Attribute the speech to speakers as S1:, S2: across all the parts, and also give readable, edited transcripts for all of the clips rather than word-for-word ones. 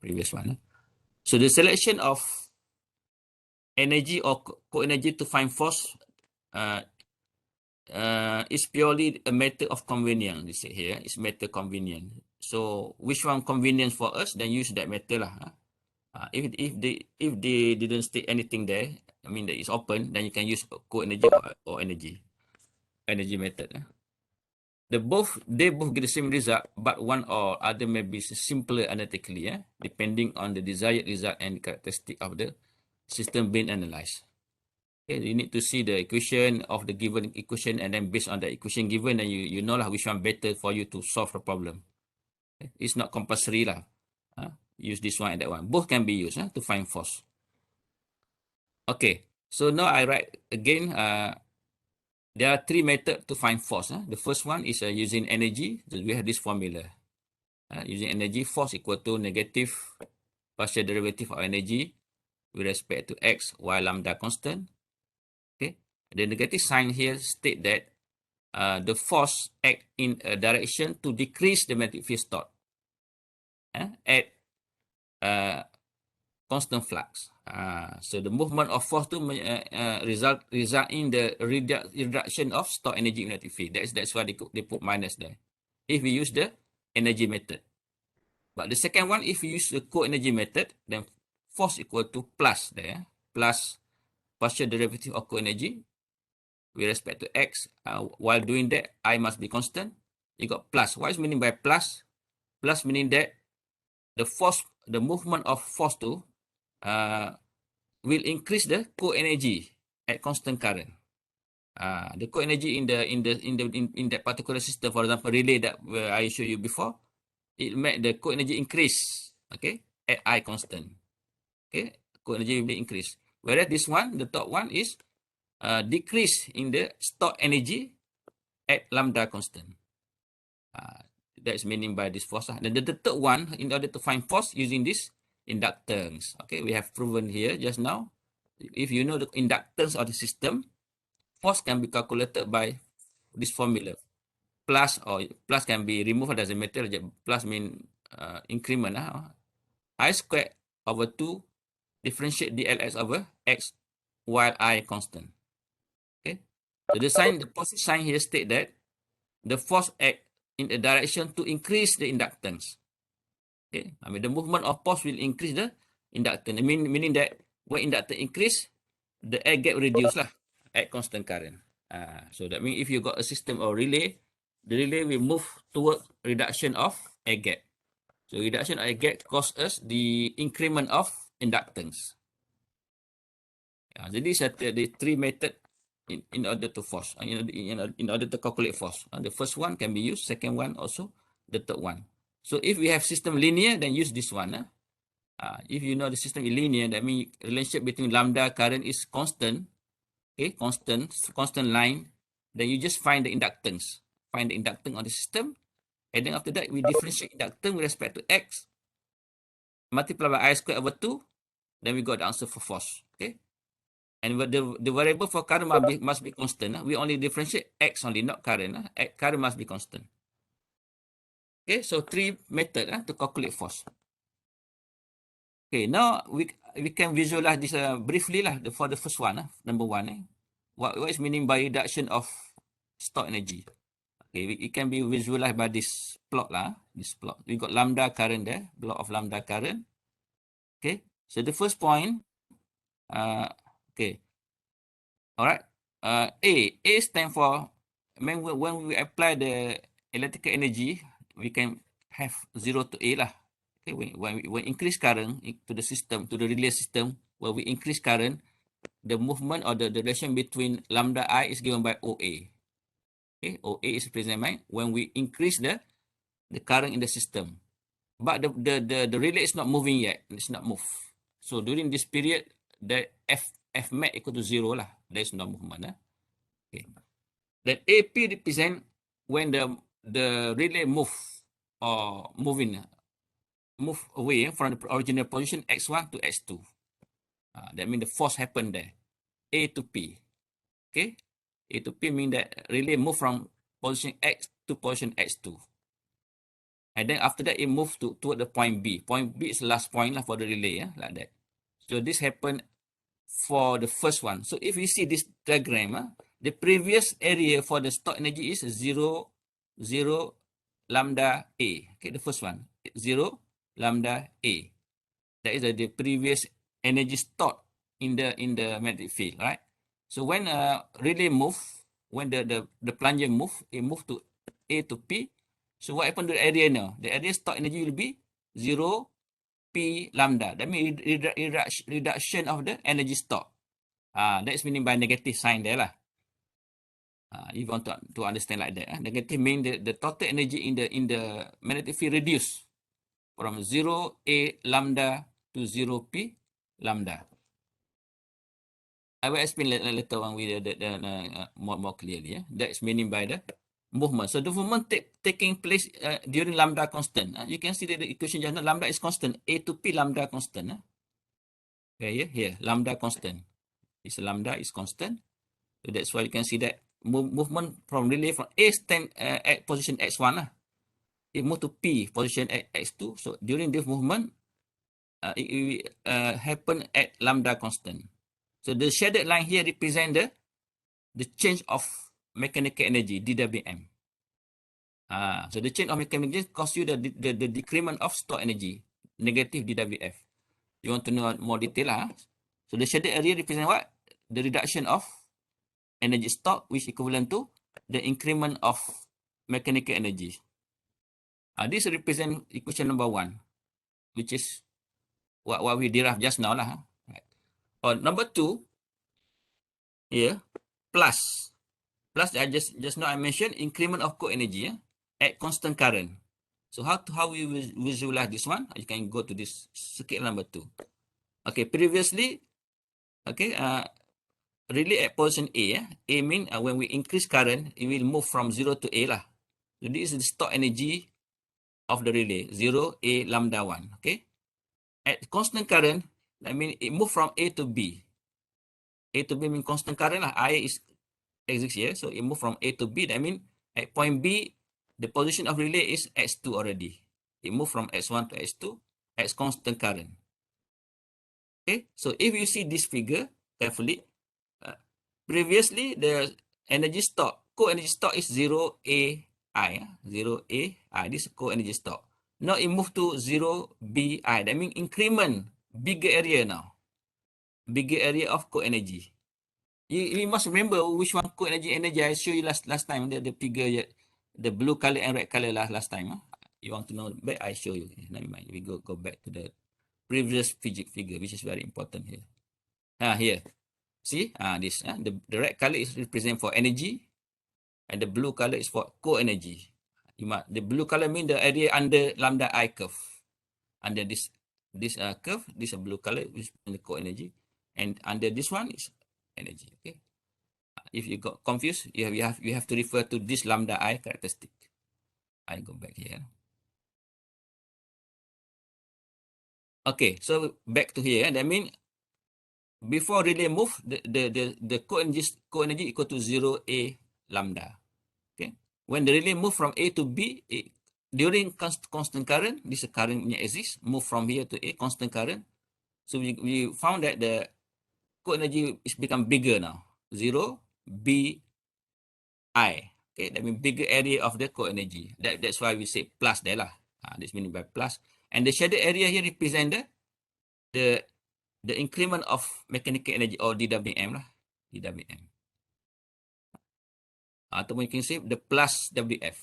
S1: previous one. So the selection of energy or co-energy to find force is purely a matter of convenience. They say here it's matter convenient. So which one convenient for us, then use that method lah. If they didn't state anything there, I mean that it's open, then you can use co-energy or energy method. They both get the same result, but one or other may be simpler analytically, depending on the desired result and characteristic of the system being analyzed. Okay, you need to see the equation of the given equation, and then based on the equation given, then you know lah which one better for you to solve the problem. Okay? It's not compulsory lah. Use this one and that one. Both can be used to find force. Okay, so now I write again. There are three methods to find force. The first one is using energy. So we have this formula. Using energy, force equal to negative partial derivative of energy with respect to x while lambda constant. Okay, the negative sign here state that the force act in a direction to decrease the magnetic field stored at constant flux. So the movement of force to result in the reduction of stored energy in magnetic field. That's why they put minus there. If we use the energy method. But the second one, if we use the co-energy method, then force equal to plus there, plus partial derivative of co-energy with respect to x. While doing that, I must be constant. You got plus. What is meaning by plus? Plus meaning that the force, the movement of force to will increase the co-energy at constant current. The co-energy in that particular system, for example, relay that I showed you before, it make the co-energy increase, okay, at I constant. Okay, co-energy will be increased. Whereas this one, the top one is decrease in the stored energy at lambda constant. That's meaning by this force. Then the third one, in order to find force using this inductance. Okay, we have proven here just now. If you know the inductance of the system, force can be calculated by this formula. Plus can be removed, doesn't matter. Plus mean increment. I squared over 2 differentiate dlx over x while I constant. Okay, so the positive sign here state that the force act in a direction to increase the inductance. Okay, I mean the movement of force will increase the inductance. Meaning that when inductance increase, the air gap reduce lah at constant current. So that means if you got a system of relay, the relay will move toward reduction of air gap. So reduction of air gap causes us the increment of inductance. So these are the three methods in order to force, in order to calculate force. The first one can be used, second one also, the third one. So if we have system linear, then use this one. If you know the system is linear, that means relationship between lambda current is constant. Okay, constant line. Then you just find the inductance. Find the inductance on the system. And then after that, we differentiate inductance with respect to x. Multiply by I squared over 2. Then we got the answer for force. Okay. And the variable for current must be constant. We only differentiate x only, not current. Current must be constant. Okay, so three methods to calculate force. Okay, now we can visualize this briefly lah. For the first one, number one. What is meaning by reduction of stored energy? Okay, it can be visualized by this plot lah. This plot. We got lambda current there, block of lambda current. Okay, so the first point. Okay. Alright. A stands for when we apply the electrical energy, we can have 0 to A lah. Okay, when we increase current to the system, to the relay system, when we increase current, the movement or the relation between lambda I is given by OA. Okay, OA is represented by when we increase the current in the system. But the relay is not moving yet. It's not moved. So during this period, the F max equal to 0 lah. There is no movement. Okay. Then AP represent when the relay move away from the original position x1 to x2. That means the force happened there. A to P. Okay. A to P means that relay move from position x to position x2. And then after that, it moves toward the point B. Point B is the last point lah for the relay, like that. So this happened for the first one. So if you see this diagram, the previous area for the stored energy is 0, 0, lambda A. Okay, the first one, 0, lambda A. That is the previous energy stored in the magnetic field, right? So when relay move, when the plunger move, it move to A to P. So what happened to the area now? The area stored energy will be 0, P lambda. That means reduction of the energy stored. That's meaning by negative sign there lah. If you want to understand like that, negative mean the total energy in the magnetic field reduced from 0 A lambda to 0 P lambda. I will explain later on with more clearly. That's meaning by the movement. So the movement taking place during lambda constant. You can see that the equation just now, lambda is constant. A to P lambda constant. Okay, here lambda constant. This lambda is constant. So that's why you can see that movement from relay from A stand at position x1. It move to P position at x2. So during this movement, it will happen at lambda constant. So the shaded line here represent the change of mechanical energy, DWM. So the change of mechanical energy cause you the decrement of stored energy, negative DWF. You want to know more detail? So the shaded area represent what? The reduction of energy stored, which equivalent to the increment of mechanical energy. This represent equation number 1, which is what we derived just now lah. Right. Or number 2, here, plus I just now I mentioned increment of core energy at constant current. So how we visualize this one? You can go to this circuit number 2. Okay, previously, okay, relay at position A. A mean when we increase current, it will move from 0 to A lah. So this is the stored energy of the relay, 0 A lambda 1. Okay, at constant current, I mean it move from A to B. A to B mean constant current lah. I exists here, so it move from A to B. That mean at point B, the position of relay is x2 already. It move from x1 to x2 at constant current. Okay, so if you see this figure carefully, previously the energy stored, core energy stored is 0 A I, 0 A I. This is core energy stored. Now it move to 0 B I. That means increment, bigger area now, bigger area of core energy. You must remember which one core energy I show you last time, the figure, the blue color and red color last time. You want to know back, I show you. Never mind. We go back to the previous figure, which is very important here. Here. See, this the red color is represent for energy, and the blue color is for core energy. The blue color mean the area under lambda I curve. Under this curve, this is blue color, which is the core energy, and under this one is energy. Okay. If you got confused, you have to refer to this lambda I characteristic. I go back here. Okay, so back to here. That means before relay move, the core energy equal to 0 A lambda. Okay. When the relay move from A to B, during constant current, this current exists, move from here to A, constant current. So we found that the core energy is become bigger now, 0 B I. Okay, that means bigger area of the core energy. That's why we say plus there lah. This meaning by plus. And the shaded area here represent the increment of mechanical energy, or DWM lah, DWM. Ataupun you can say the plus WF.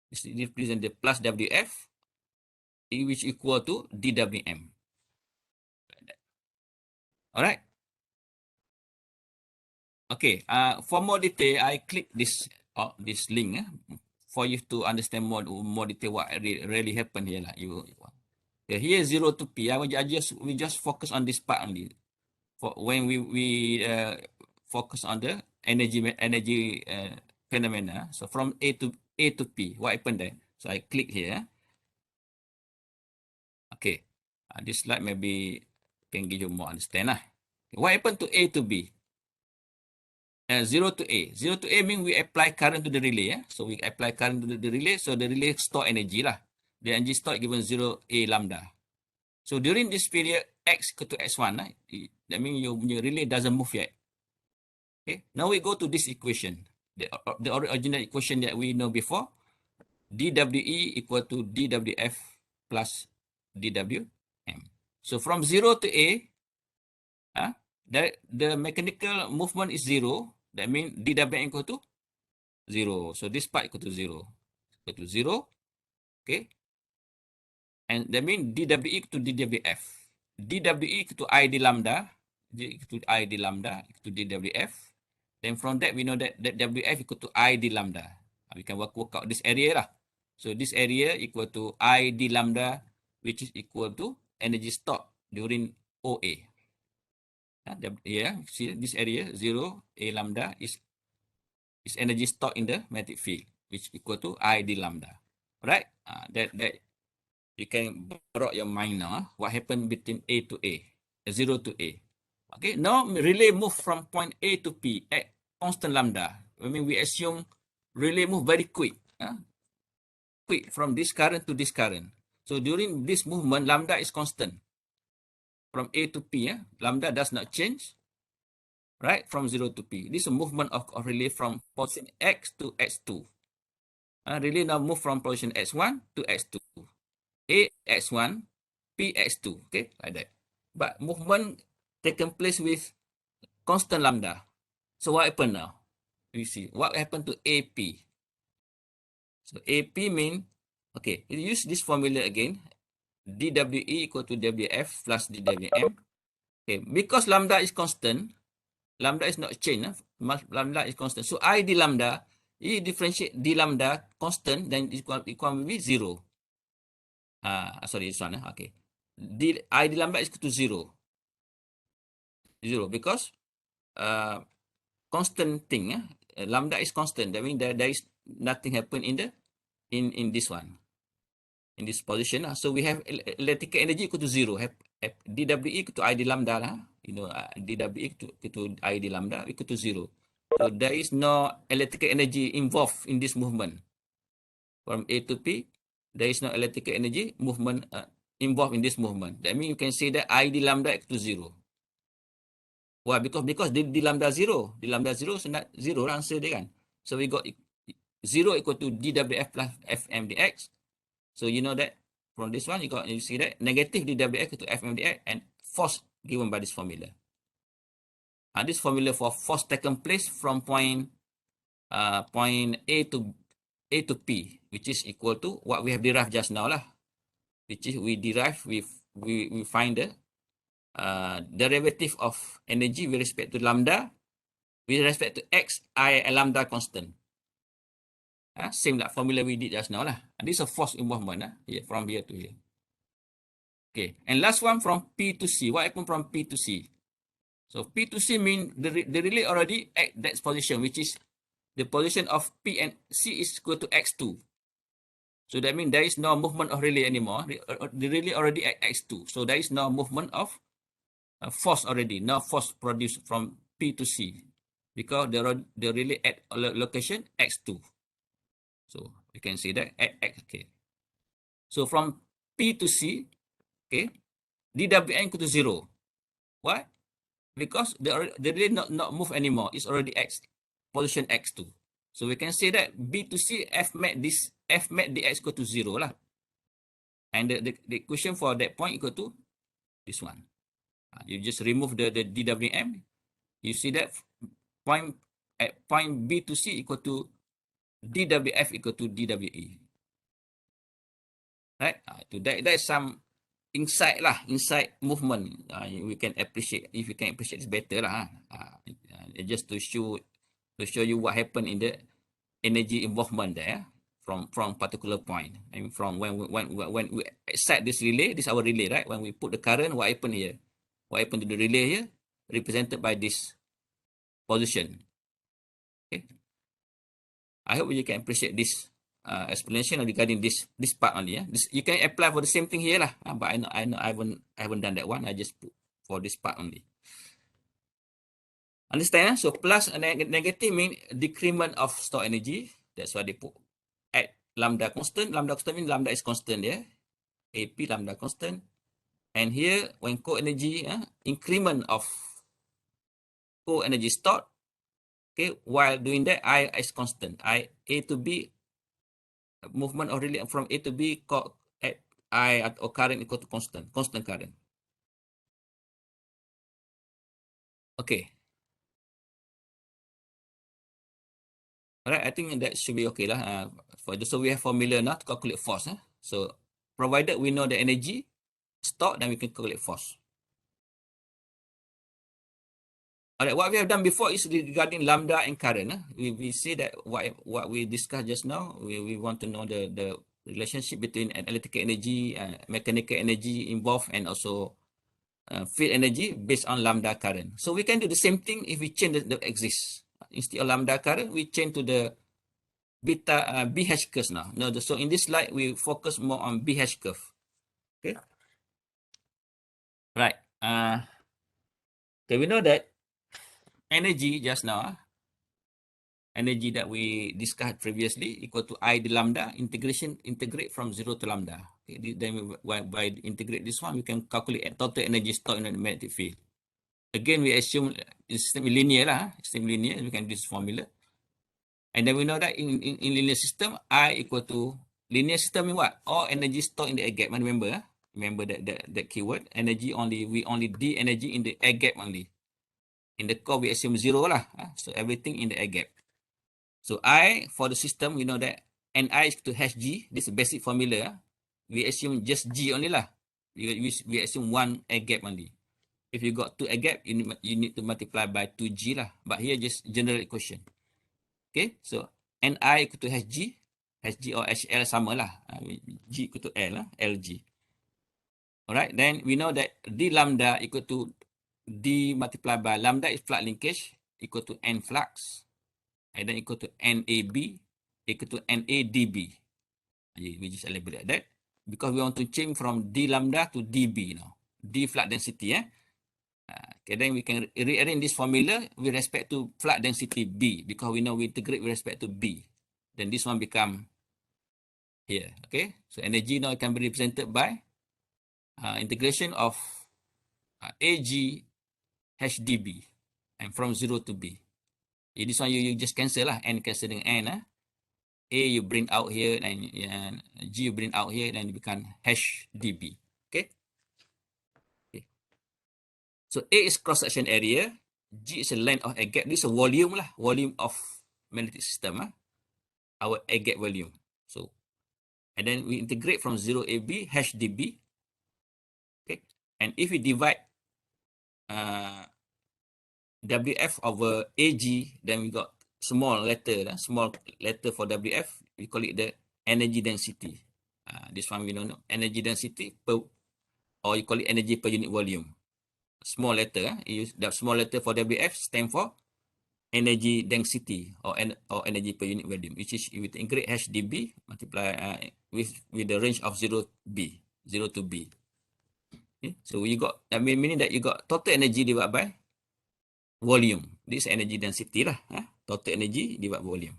S1: This represent the plus WF, which equal to DWM. Alright. Okay. For more detail, I click this link for you to understand more detail what really happened here lah. Here 0 to P. We just focus on this part only. For when we focus on the energy phenomena. So from A to P, what happened there? So I click here. Okay, this slide maybe can give you more understand lah. What happened to A to B? 0 to A. 0 to A means we apply current to the relay. So we apply current to the relay, so the relay store energy lah. the energy stored given 0 A lambda. So during this period, X equal to X1, that means your relay doesn't move yet. Okay, now we go to this equation, the original equation that we know before, dWe equal to dWf plus dWm. So from 0 to A, the mechanical movement is 0. That means dWm equal to 0. So this part equal to 0. Equal to 0. Okay. And that means dWe equal to dWf. dWe equal to I d lambda. Equal to I d lambda equal to dWf. Then from that, we know that Wf equal to I d lambda. We can work out this area lah. So this area equal to I d lambda, which is equal to energy stored during OA. See this area 0 A lambda is energy stored in the magnetic field, which equal to I d lambda. Right? That you can borrow your mind now. What happened between A to A, 0 to A. Okay, now relay move from point A to P at constant lambda. I mean, we assume relay move very quick. Quick from this current to this current. So during this movement, lambda is constant. From A to P, lambda does not change. Right, from 0 to P. This is a movement of relay from position X to X2. Relay now move from position X1 to X2. A X1, P X2. Okay, like that. But movement taken place with constant lambda. So what happened now? You see, what happened to AP? So AP mean, okay, you use this formula again. dWe equal to Wf plus dWm. Okay, because lambda is constant, lambda is not changed. Lambda is constant. So I d lambda, you differentiate d lambda constant, then equal will be 0. Sorry, this one. Okay. I d lambda is equal to 0. 0 because constant thing. Lambda is constant. That means there is nothing happen in this one. In this position. So we have electrical energy equal to 0. Have dWe equal to I d lambda. dWe equal to I d lambda equal to 0. So there is no electrical energy involved in this movement. From A to P, there is no electrical energy movement involved in this movement. That means you can say that I d lambda equal to 0. Why? Because d lambda 0. D lambda 0, so not 0 answer dia kan. So we got 0 equal to dWf plus Fm dx. So you know that from this one, you see that negative dWf equal to Fm dx and force given by this formula. This formula for force taken place from point A to P, which is equal to what we have derived just now lah. Which is we find the derivative of energy with respect to lambda, with respect to x, I, and lambda constant. Same like formula we did just now lah. This is a force involvement from here to here. Okay, and last one from P to C. What happened from P to C? So P to C means the relay already at that position, which is the position of P and C is equal to X2. So that means there is no movement of relay anymore. The relay already at X2. So there is no movement of force already. No force produced from P to C because the relay at location X2. So you can see that at X. Okay. So from P to C, okay, dWm equal to 0. Why? Because the relay not move anymore. It's already X, position X2. So we can say that B to C F mat dx equal to 0 lah. And the equation for that point equal to this one. You just remove the dWm. You see that at point B to C equal to dWf equal to dWe. Right? That's some insight movement. We can appreciate. If you can appreciate, it's better lah. Just to show you what happened in the energy involvement there from particular point. And from when we set this relay, this is our relay, right? When we put the current, what happened here? What happened to the relay here? Represented by this position. Okay. I hope you can appreciate this explanation regarding this part only. You can apply for the same thing here lah. But I know I haven't done that one. I just put for this part only. Understand? So plus and negative mean decrement of stored energy. That's why they put at lambda constant. Lambda constant means lambda is constant there. AP lambda constant. And here, when co-energy, increment of co-energy stored, okay, while doing that, I is constant. A to B, movement of relay from A to B, at I or current equal to constant current. Okay. Alright, I think that should be okay lah. So we have formula now to calculate force. So provided we know the energy stored, then we can calculate force. Alright, what we have done before is regarding lambda and current. We see that what we discussed just now, we want to know the relationship between electrical energy, mechanical energy involved, and also field energy based on lambda current. So we can do the same thing if we change the axis. Instead of lambda current, we change to the beta BH curve now. No, so in this slide, we focus more on BH curve. Okay. Right. Okay, we know that energy just now, energy that we discussed previously equal to I d lambda, integrate from 0 to lambda. Okay, then by integrate this one, we can calculate total energy stored in the magnetic field. Again, we assume it's linear lah. System linear, we can do this formula. And then we know that in linear system, I equal to linear system mean what? All energy stored in the air gap. Remember, remember that keyword. Energy only, we only D energy in the air gap only. In the core, we assume 0 lah. So everything in the air gap. So I, for the system, we know that Ni is to Hg. This is a basic formula. We assume just G only lah. We assume one air gap only. If you got two air gap, you need to multiply by 2G lah. But here, just general equation. Okay, so Ni equal to Hg. Hg or HL sama lah. G equal to L lah, Lg. Alright, then we know that d lambda equal to d multiplied by lambda is flux linkage equal to N flux. And then equal to NAB equal to NADB. We just elaborate that. Because we want to change from d lambda to dB now. D flux density. Okay, then we can rearrange this formula with respect to flux density B, because we know we integrate with respect to B. Then this one become here. Okay, so energy now can be represented by integration of AG HDB and from 0 to B. This one you just cancel lah, N cancel dengan N. A you bring out here and G you bring out here, then it become HDB. Okay. So A is cross-section area, G is a length of air gap. This is a volume lah, volume of magnetic system. Our air gap volume. So, and then we integrate from 0 AB, HDB. Okay, and if we divide WF over AG, then we got small letter for WF. We call it the energy density. This one we don't know, energy density per, or you call it energy per unit volume. Small letter, you use the small letter for WF stand for energy density or energy per unit volume, which is with integrate HDB multiply with the range of 0 to B. Okay, so you got, that meaning that you got total energy divided by volume. This energy density lah. Total energy divided by volume.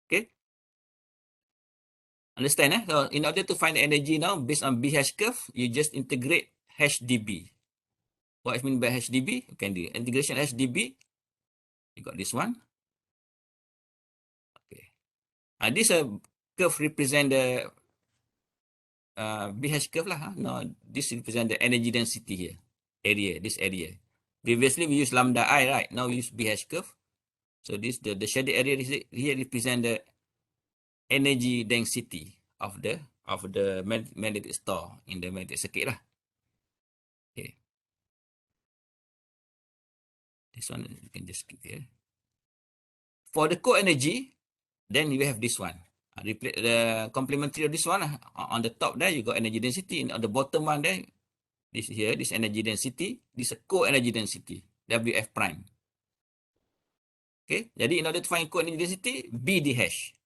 S1: Okay. Understand? So in order to find the energy now based on BH curve, you just integrate HDB. What I mean by HDB? You can do integration HDB. You got this one. Okay. This curve represent the BH curve lah. No, this represent the energy density here. This area. Previously we used lambda I, right? Now we use BH curve. So this the shaded area here represent the energy density of the magnetic store in the magnetic circuit lah. Okay. This one you can just skip here. For the core energy, then you have this one. The complementary of this one, on the top there you got energy density, and on the bottom one there, this here, this energy density, this is a core energy density, WF prime. Okay, jadi in order to find core energy density, BDH.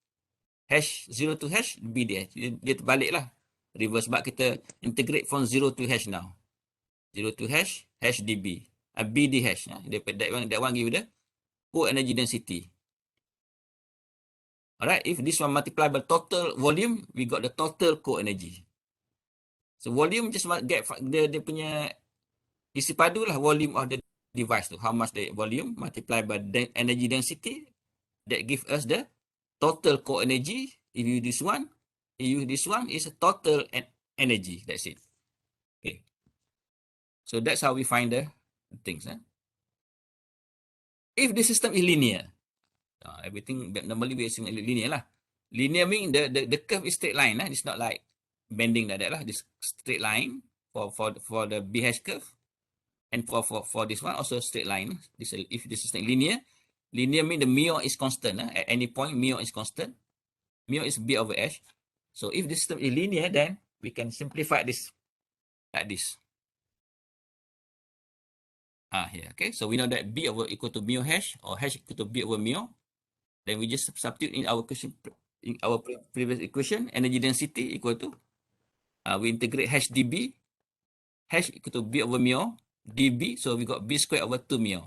S1: Hash 0 to hash, BDH. Dia terbalik lah. Reverse, sebab kita integrate from 0 to hash now. 0 to hash, hash dB. BDH. That one give you the core energy density. Alright, if this one multiplied by total volume, we got the total core energy. So volume just get dia punya isi padu lah, volume of the device tu. How much the volume multiplied by energy density, that give us the total core energy. If you use this one is a total energy. That's it. Okay. So that's how we find the things. If the system is linear, everything normally we assume linear lah. Linear mean the curve is straight line. It's not like bending like that lah. This straight line for the BH curve, and for this one also straight line. If the system linear mean the mu is constant. At any point mu is constant. Mu is B over H. So if the system is linear, then we can simplify this like this. Here. Okay, so we know that B over equal to mu H, or H equal to B over mu. Then we just substitute in our question, in our previous equation, energy density equal to, we integrate H dB, H equal to B over mu, dB, so we got B squared over 2 mu.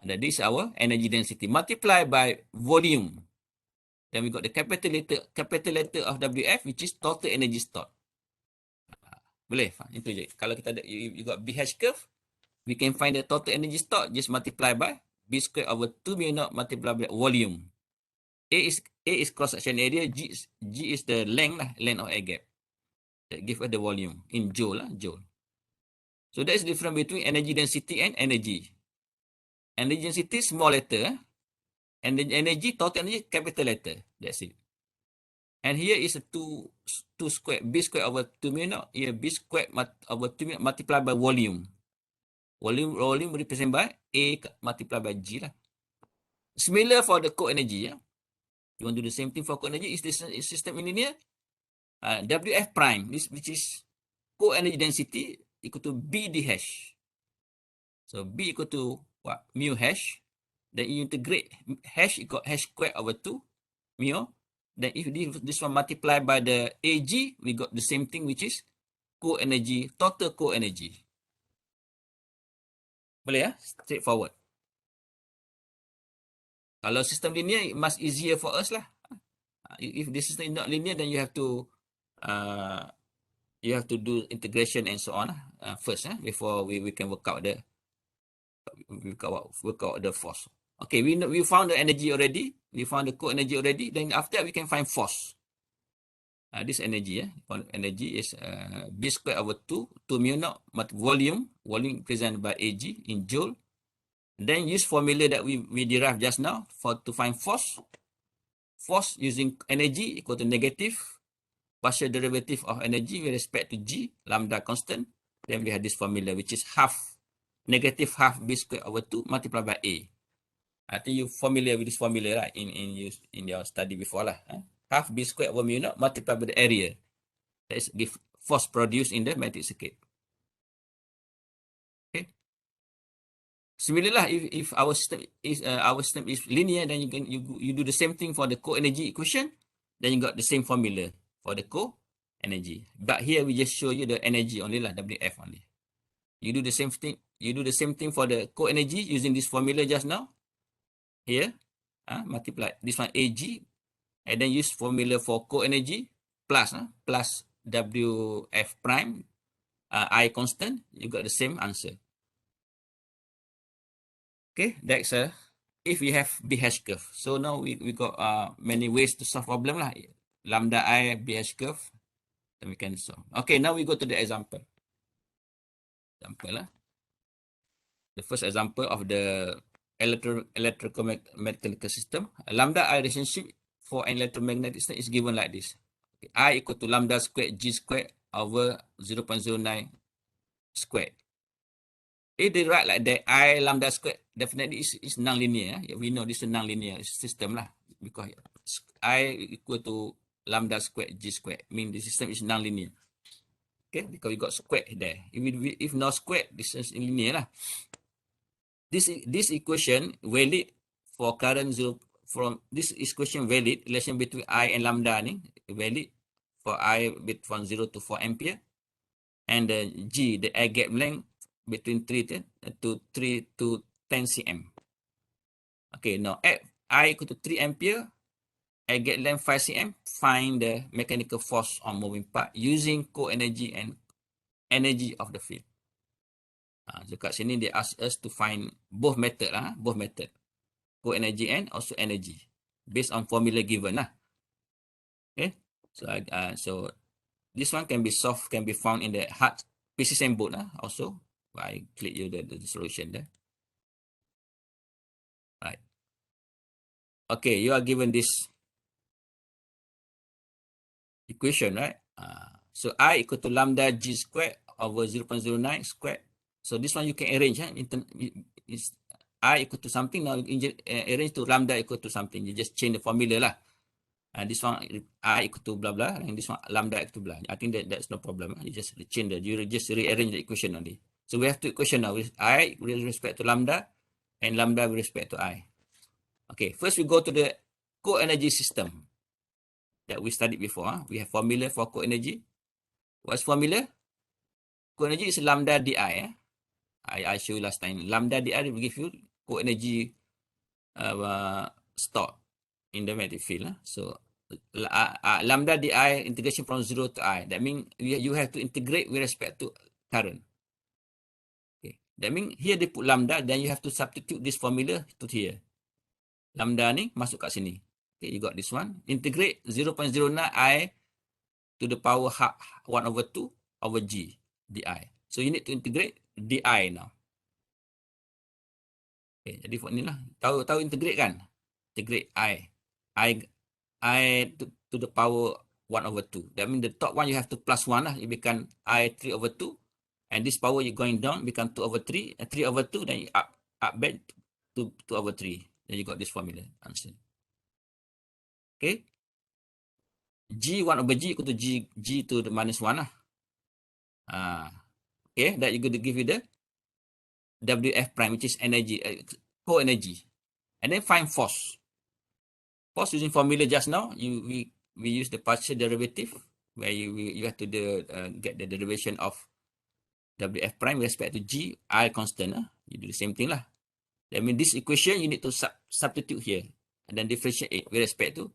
S1: That is our energy density, multiplied by volume. Then we got the capital letter of WF, which is total energy stored. Boleh? Itu je. Kalau kita ada, you got BH curve, we can find the total energy stored, just multiply by B squared over 2 mu naught multiplied by volume. A is cross-section area, G is the length of air gap. That give us the volume in joule. So that is the difference between energy density and energy. Energy density small letter, and the energy, total energy, capital letter. That's it. And here is a 2 square, B squared over 2 mu naught. Here B squared over 2 mu naught multiplied by volume. Volume represented by A multiplied by G lah. Similar for the core energy. You want to do the same thing for core energy. Is this system in linear? WF prime, which is core energy density, equal to B dH. So B equal to what? Mu H. Then you integrate H equal H squared over 2 mu. Then if this one multiplied by the AG, we got the same thing, which is core energy, total core energy. Boleh ya? Straightforward. Kalau sistem linear, it much easier for us lah. If the system is not linear, then you have to do integration and so on first, before we can work out the force. Okay, we found the energy already. We found the core energy already. Then after that, we can find force. This energy, energy is B squared over 2 mu naught, but volume represented by AG in joule. Then use formula that we derived just now to find force. Force using energy equal to negative partial derivative of energy with respect to G, lambda constant. Then we have this formula, which is negative half B squared over 2 multiplied by A. I think you're familiar with this formula, right? In your study before lah. Half B squared over mu naught multiplied by the area. That is give force produced in the magnetic circuit. Okay. Similarly, if our system is linear, then you do the same thing for the core energy equation. Then you got the same formula for the core energy. But here we just show you the energy only lah, WF only. You do the same thing. You do the same thing for the core energy using this formula just now. Here, multiply this one AG, and then use formula for core energy plus WF prime, I constant. You got the same answer. Okay, that's if we have BH curve. So now we got many ways to solve problem lah. Lambda I BH curve, then we can solve. Okay, now we go to the example. The first example of the electromechanical system. Lambda I relationship for an electromagnetic system is given like this. Okay, I equal to lambda squared G squared over 0.09 squared. If they write like that, I lambda squared definitely is non-linear. We know this is a non-linear system lah, because I equal to lambda squared G squared. Mean the system is non-linear. Okay, because we got squared there. If not squared, this is linear lah. This equation valid for current zero. From this equation valid relation between I and lambda ni valid for I from 0 to 4 ampere, and the G, the air gap length, between 3 to 10 cm. Okay, now at I equal to 3 ampere, aggregate length 5 cm, find the mechanical force on moving part using co-energy and energy of the field. So kat sini they ask us to find both method both method. Co-energy and also energy based on formula given lah. Okay. So this one can be solved, can be found in the hard PCM book also. I click you the solution there. Right. Okay, you are given this equation, right? So I equal to lambda g squared over 0.09 squared. So this one you can arrange. Is I equal to something, now you arrange to lambda equal to something. You just change the formula lah. This one I equal to blah blah, and this one lambda equal to blah. I think that's no problem. You just change you just rearrange the equation only. So we have two equation now with I with respect to lambda and lambda with respect to I. Okay, first we go to the co-energy system that we studied before. We have formula for co-energy. What's formula? Co-energy is lambda di. I show you last time. Lambda di will give you co-energy stored in the magnetic field. So lambda di integration from 0 to I. That means you have to integrate with respect to current. Okay. That means here they put lambda, then you have to substitute this formula to here. Lambda ni masuk kat sini. Okay, you got this one. Integrate 0.09 I to the power 1 over 2 over G di. So you need to integrate di now. Okay, jadi ni lah. Tahu integrate kan? Integrate I to the power 1 over 2. That means the top one you have to plus 1 lah. It become I 3 over 2. And this power you going down become 2 over 3. 3 over 2, then you up back to 2 over 3. Then you got this formula. Answer. Okay. G 1 over G equal to G to the minus 1 lah. Okay, that you going to give you the WF prime, which is energy, co-energy. And then find force. Force using formula just now, we use the partial derivative where you have to get the derivation of WF prime with respect to G, I constant. You do the same thing lah. That means this equation you need to substitute here and then differentiate it with respect to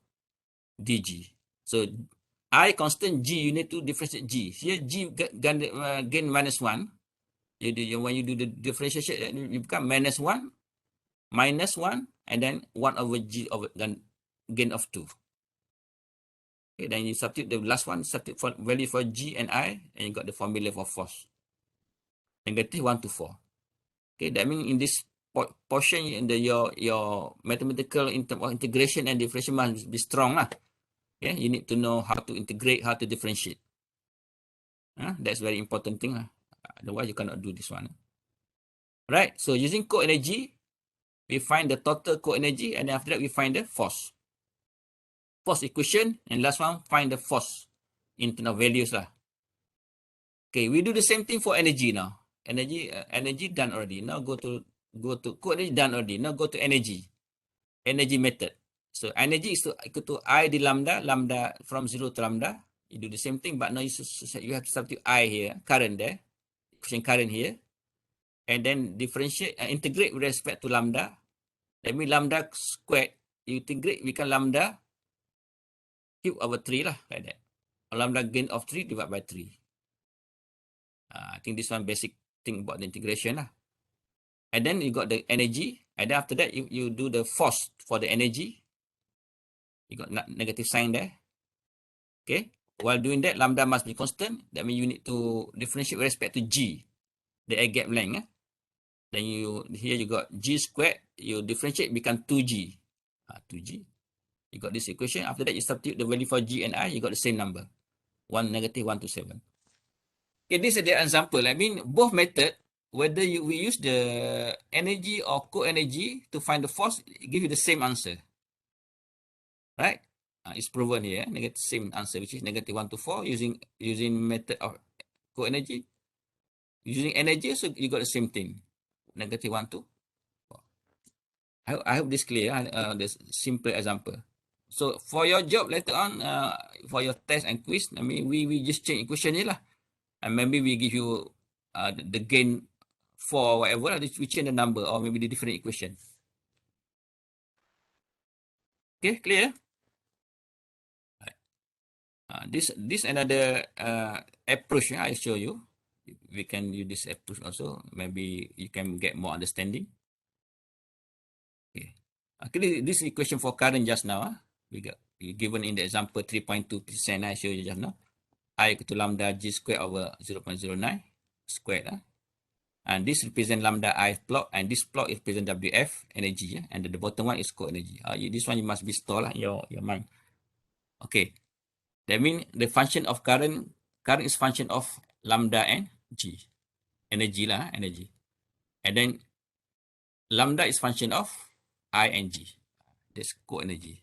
S1: dg. So I constant, G you need to differentiate G. Here G gain minus 1. When you do the differentiation, you become minus 1, minus 1, and then 1 over G over gain of 2. Okay, then you substitute the last one, substitute for value for G and I, and you got the formula for force. Negative 1 to 4. Okay, that means in this portion, in your mathematical integration and differentiation must be strong lah. Okay, you need to know how to integrate, how to differentiate. That's very important thing lah. Otherwise, you cannot do this one. Right, so using co-energy, we find the total co-energy, and then after that, we find the force. Force equation, and last one, find the force in terms of values lah. Okay, we do the same thing for energy now. Energy done already. Now go to co-energy done already. Now go to energy method. So energy is equal to I di lambda from 0 to lambda. You do the same thing, but now you have to substitute I here, current there, equation current here, and then differentiate and integrate with respect to lambda. That means lambda squared, you integrate, become lambda cube over 3 lah, like that. Or lambda gain of 3 divided by 3. I think this one basic thing about the integration lah. And then you got the energy, and then after that you do the force for the energy. You got negative sign there. Okay. While doing that, lambda must be constant. That means you need to differentiate with respect to G, the air gap length. Then here you got G squared. You differentiate, become 2G. 2G. You got this equation. After that, you substitute the value for G and I. You got the same number. Negative 1 to 7. Okay, this is the example. I mean, both method, whether we use the energy or co-energy to find the force, it give you the same answer. Right? It's proven here. Negative same answer, which is negative 1 to 4 using method of co-energy. Using energy, so you got the same thing. Negative 1 to 4. I hope this clear. This simple example. So for your job later on, for your test and quiz, I mean, we just change equation here lah. And maybe we give you the gain for whatever, we change the number or maybe the different equation. Okay, clear? This another approach I show you. We can use this approach also. Maybe you can get more understanding. Okay. Actually, this equation for current just now, we got given in the example 3.2% I show you just now. I equal to lambda g squared over 0.09 squared. And this represent lambda I plot, and this plot is represent WF energy, and the bottom one is core energy. This one you must be stored in your mind. Okay, that means the function of current is function of lambda and g, energy lah, energy, and then lambda is function of I and g. That's core energy.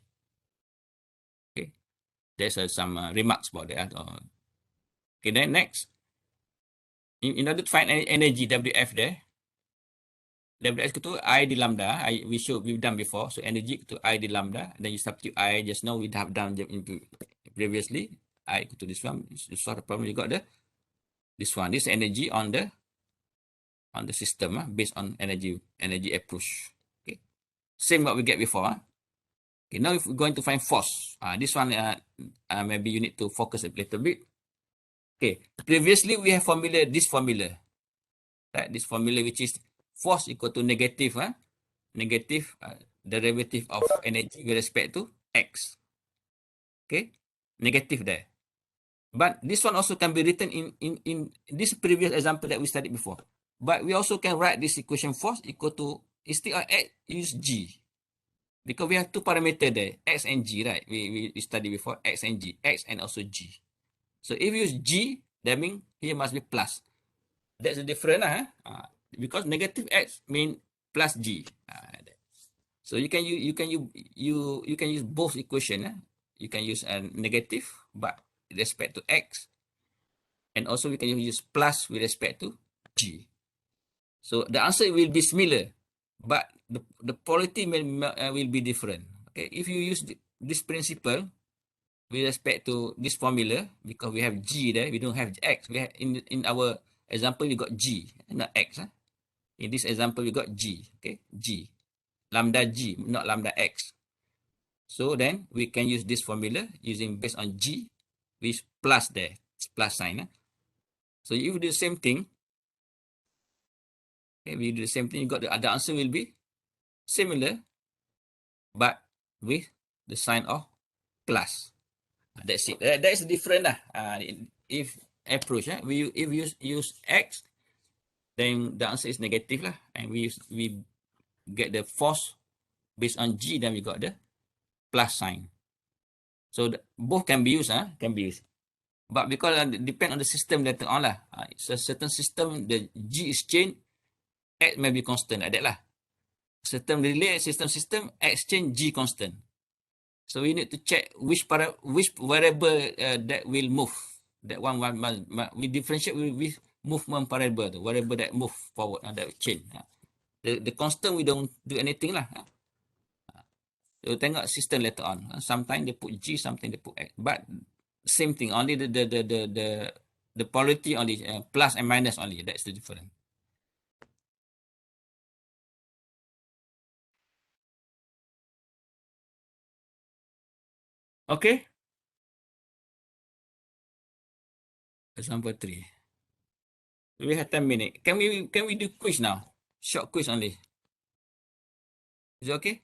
S1: Okay, there's some remarks about that. Okay, then next, in order to find energy WF there. WF equal to I di lambda. We've done before. So energy equal to I di lambda. Then you substitute I just now. We have done previously. I equal to this one. You solve the problem. You got this one. This energy on the system based on energy approach. Okay. Same what we get before. Okay. Now if we're going to find force. This one maybe you need to focus a little bit. Okay. Previously we have this formula. Right? This formula which is force equal to negative derivative of energy with respect to x. Okay, negative there. But this one also can be written in this previous example that we studied before. But we also can write this equation force equal to, instead of x, use g. Because we have two parameters there, x and g, right? We studied before, x and g, x and also g. So if you use g, that means here must be plus. That's the difference, because negative x mean plus g. So you can use both equation. You can use a negative but with respect to x, and also we can use plus with respect to g. So the answer will be similar, but the quality will be different. Okay, if you use this principle with respect to this formula, because we have g there, we don't have x. We have in our example we got g, not x. In this example we got g. Okay, g, lambda g, not lambda x. So then we can use this formula using based on g with plus there, plus sign. So if you do the same thing, okay, we do the same thing, you got the answer will be similar, but with the sign of plus. That's it. That's different lah. If approach, if we use x, then the answer is negative lah, and we get the force based on g, then we got the plus sign. So both can be used, But because it depends on the system later on lah. It's a certain system, the g is changed, x may be constant like that lah. Certain relay system, x change, g constant. So we need to check which variable that will move. That one we differentiate with movement variable, the variable that move forward, that change. The constant we don't do anything lah. So tengok system later on. Sometimes they put g, sometimes they put x. But same thing, only the polarity only, plus and minus only. That's the difference. Okay. Example 3. We have 10 minutes. Can we do quiz now? Short quiz only. Is it okay?